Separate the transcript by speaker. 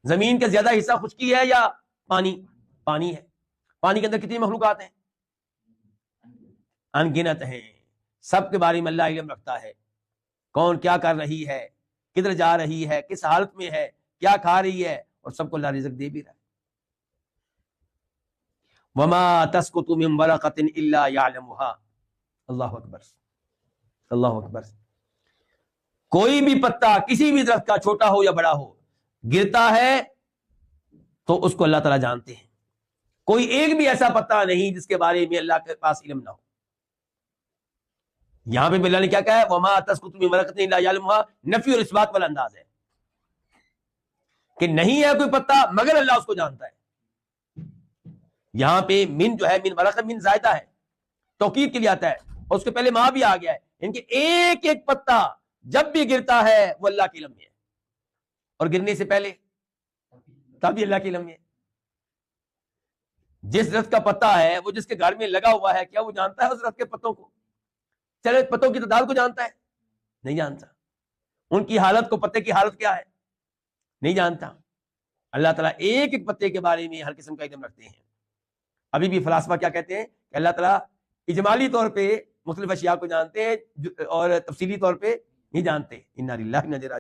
Speaker 1: زمین کا زیادہ حصہ خشکی ہے یا پانی؟ پانی ہے. پانی کے اندر کتنی مخلوقات ہیں؟ انگنت ہیں. سب کے بارے میں اللہ علم رکھتا ہے. کون کیا کر رہی ہے، کدھر جا رہی ہے، کس حالت میں ہے، کیا کھا رہی ہے، اور سب کو اللہ رزق دے بھی رہا ہے. وما تسقط من ورقۃ الا يعلمها. اللہ اکبر، اللہ اکبر. کوئی بھی پتا کسی بھی درخت کا، چھوٹا ہو یا بڑا ہو، گرتا ہے تو اس کو اللہ تعالیٰ جانتے ہیں. کوئی ایک بھی ایسا پتا نہیں جس کے بارے میں اللہ کے پاس علم نہ ہو. یہاں پہ اللہ نے کیا کہا ہے؟ وما تسقط من ورقۃ الا يعلمها، نفی اور اثبات والا انداز ہے کہ نہیں ہے کوئی پتا مگر اللہ اس کو جانتا ہے. یہاں پہ من جو ہے، من ورقۃ، من زائدہ ہے، توکید کے لیے آتا ہے، اور اس کے پہلے ماں بھی آ گیا ہے. ان کے ایک ایک پتا جب بھی گرتا ہے وہ اللہ کے علم میں ہے، اور گرنے سے پہلے تب بھی اللہ کے علم میں ہے. جس درخت کا پتا ہے وہ جس کے گھر میں لگا ہوا ہے، کیا وہ جانتا ہے اس درخت کے پتوں کو؟ چلے پتوں کی تعداد کو جانتا ہے؟ نہیں جانتا. ان کی حالت کو، پتے کی حالت کیا ہے، نہیں جانتا. اللہ تعالیٰ ایک ایک پتے کے بارے میں ہر قسم کا علم رکھتے ہیں. ابھی بھی فلاسفہ کیا کہتے ہیں کہ اللہ تعالیٰ اجمالی طور پہ مختلف اشیاء کو جانتے ہیں اور تفصیلی طور پہ نہیں جانتے. انا للہ و انا الیہ راجعون.